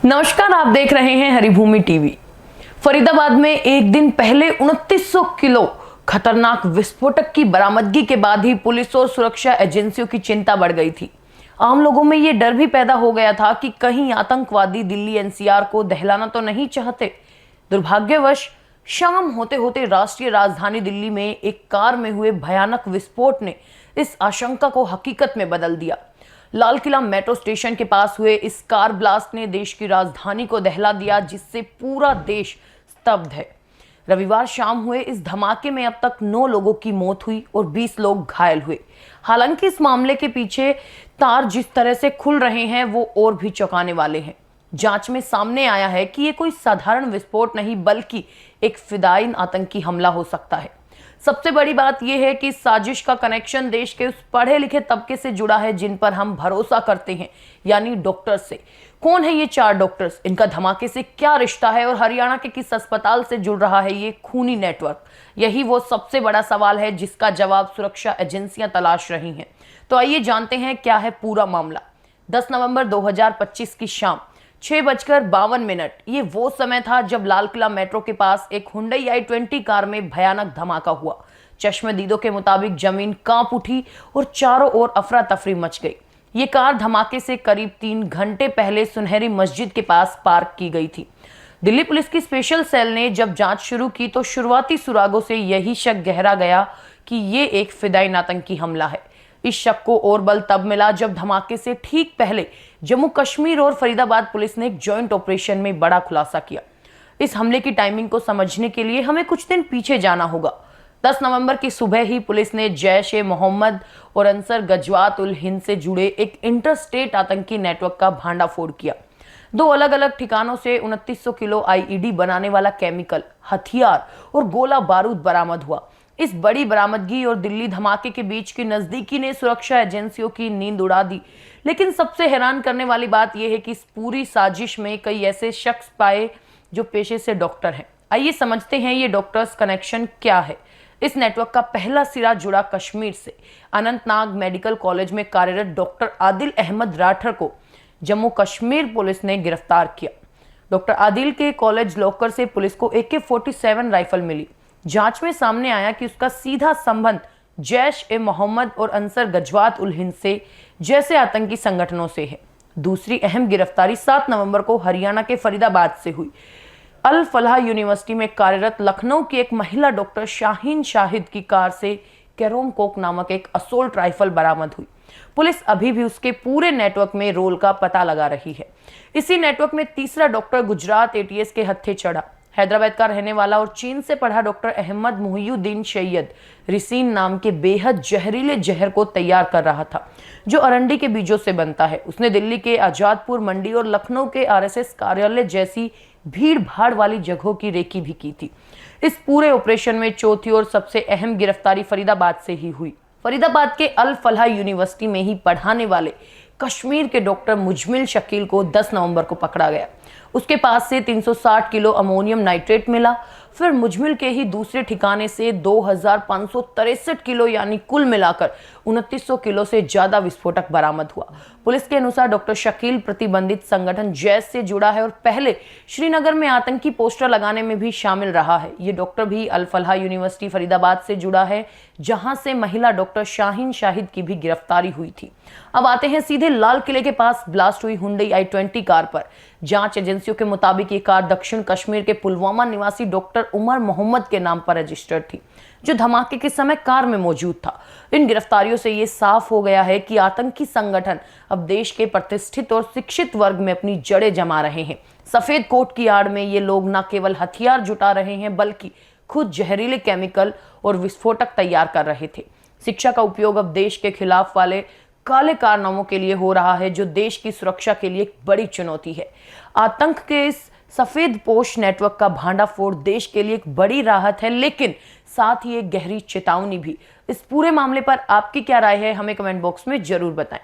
नमस्कार, आप देख रहे हैं हरिभूमि टीवी। फरीदाबाद में एक दिन पहले 2900 किलो खतरनाक विस्फोटक की बरामदगी के बाद ही पुलिस और सुरक्षा एजेंसियों की चिंता बढ़ गई थी। आम लोगों में ये डर भी पैदा हो गया था कि कहीं आतंकवादी दिल्ली एनसीआर को दहलाना तो नहीं चाहते। दुर्भाग्यवश शाम होते होते राष्ट्रीय राजधानी दिल्ली में एक कार में हुए भयानक विस्फोट ने इस आशंका को हकीकत में बदल दिया। लाल किला मेट्रो स्टेशन के पास हुए इस कार ब्लास्ट ने देश की राजधानी को दहला दिया, जिससे पूरा देश स्तब्ध है। रविवार शाम हुए इस धमाके में अब तक 9 लोगों की मौत हुई और 20 लोग घायल हुए। हालांकि इस मामले के पीछे तार जिस तरह से खुल रहे हैं वो और भी चौंकाने वाले हैं। जांच में सामने आया है कि ये कोई साधारण विस्फोट नहीं बल्कि एक फिदायीन आतंकी हमला हो सकता है। सबसे बड़ी बात यह है कि इस साजिश का कनेक्शन देश के उस पढ़े लिखे तबके से जुड़ा है जिन पर हम भरोसा करते हैं, यानी डॉक्टर्स से। कौन है ये 4 डॉक्टर्स, इनका धमाके से क्या रिश्ता है और हरियाणा के किस अस्पताल से जुड़ रहा है ये खूनी नेटवर्क? यही वो सबसे बड़ा सवाल है जिसका जवाब सुरक्षा एजेंसियां तलाश रही हैं। तो आइए जानते हैं क्या है पूरा मामला। 10 नवंबर 2025 की शाम 6:52 ये वो समय था जब लाल किला मेट्रो के पास एक हुंडई i20 कार में भयानक धमाका हुआ। चश्मदीदों के मुताबिक जमीन कांप उठी और चारों ओर अफरा तफरी मच गई। ये कार धमाके से करीब 3 घंटे पहले सुनहरी मस्जिद के पास पार्क की गई थी। दिल्ली पुलिस की स्पेशल सेल ने जब जांच शुरू की तो शुरुआती सुरागों से यही शक गहरा गया कि ये एक फिदायीन आतंकी हमला है। इस शक को और बल तब मिला जब धमाके से ठीक पहले जम्मू कश्मीर और फरीदाबाद पुलिस ने एक जॉइंट ऑपरेशन में बड़ा खुलासा किया। इस हमले की टाइमिंग को समझने के लिए हमें कुछ दिन पीछे जाना होगा। 10 नवंबर की सुबह ही पुलिस ने जैश ए मोहम्मद और अंसर गजवात उल हिंद से जुड़े एक इंटरस्टेट आतंकी नेटवर्क का भांडाफोड़ किया। 2 अलग अलग ठिकानों से 2900 किलो आईईडी बनाने वाला केमिकल, हथियार और गोला बारूद बरामद हुआ। इस बड़ी बरामदगी और दिल्ली धमाके के बीच की नजदीकी ने सुरक्षा एजेंसियों की नींद उड़ा दी। लेकिन सबसे हैरान करने वाली बात यह है कि इस पूरी साजिश में कई ऐसे शख्स पाए जो पेशे से डॉक्टर हैं। आइए समझते हैं ये डॉक्टर्स कनेक्शन क्या है। इस नेटवर्क का पहला सिरा जुड़ा कश्मीर से। अनंतनाग मेडिकल कॉलेज में कार्यरत डॉक्टर आदिल अहमद राठर को जम्मू कश्मीर पुलिस ने गिरफ्तार किया। डॉक्टर आदिल के कॉलेज लॉकर से पुलिस को AK-47 राइफल मिली। जांच में सामने आया कि उसका सीधा संबंध जैश ए मोहम्मद और अंसर गजवात उल हिंद से जैसे आतंकी संगठनों से है। दूसरी अहम गिरफ्तारी 7 नवंबर को हरियाणा के फरीदाबाद से हुई। अल फलाह यूनिवर्सिटी में कार्यरत लखनऊ की एक महिला डॉक्टर शाहीन शाहिद की कार से कैरोम कोक नामक एक असोल्ट राइफल बरामद हुई। पुलिस अभी भी उसके पूरे नेटवर्क में रोल का पता लगा रही है। इसी नेटवर्क में तीसरा डॉक्टर गुजरात ATS के हत्थे चढ़ा। हैदराबाद का रहने वाला और चीन से पढ़ा डॉक्टर अहमद मुहियुद्दीन सैयद रिसीन नाम के बेहद जहरीले जहर को तैयार कर रहा था, जो अरंडी के बीजों से बनता है। उसने दिल्ली के आजादपुर मंडी और लखनऊ के RSS कार्यालय जैसी भीड़ भाड़ वाली जगहों की रेकी भी की थी। इस पूरे ऑपरेशन में चौथी और सबसे अहम गिरफ्तारी फरीदाबाद से ही हुई। फरीदाबाद के अल फलाह यूनिवर्सिटी में ही पढ़ाने वाले कश्मीर के डॉक्टर मुजमिल शकील को 10 नवंबर को पकड़ा गया। उसके पास से 360 किलो अमोनियम नाइट्रेट मिला। फिर मुजमिल के ही दूसरे ठिकाने से 2563 किलो यानी कुल मिलाकर 2900 किलो से ज्यादा विस्फोटक बरामद हुआ। पुलिस के अनुसार डॉक्टर शकील प्रतिबंधित संगठन जैश से जुड़ा है और पहले श्रीनगर में आतंकी पोस्टर लगाने में भी शामिल रहा है। ये डॉक्टर भी अल फलाह यूनिवर्सिटी फरीदाबाद से जुड़ा है, जहां से महिला डॉक्टर शाहीन शाहिद की भी गिरफ्तारी हुई थी। अब आते हैं सीधे लाल किले के पास ब्लास्ट हुई हुंडई i20 कार पर। जांच एजेंसियों के मुताबिक ये कार दक्षिण कश्मीर के पुलवामा निवासी डॉक्टर उमर मोहम्मद के नाम पर रजिस्टर्ड थी, जो धमाके के समय कार में मौजूद था। इन गिरफ्तारियों से ये साफ हो गया है कि आतंकी संगठन अब देश के प्रतिष्ठित और शिक्षित वर्ग में अपनी जड़ें जमा रहे हैं। सफेद कोट की आड़ में ये लोग न केवल हथियार जुटा रहे हैं बल्कि खुद जहरीले केमिकल और विस्फोटक तैयार कर रहे थे। शिक्षा का उपयोग अब देश के खिलाफ वाले काले कारनामों के लिए हो रहा है, जो देश की सुरक्षा के लिए एक बड़ी चुनौती है। आतंक के इस सफेद पोश नेटवर्क का भांडाफोड़ देश के लिए एक बड़ी राहत है, लेकिन साथ ही एक गहरी चेतावनी भी। इस पूरे मामले पर आपकी क्या राय है, हमें कमेंट बॉक्स में जरूर बताएं।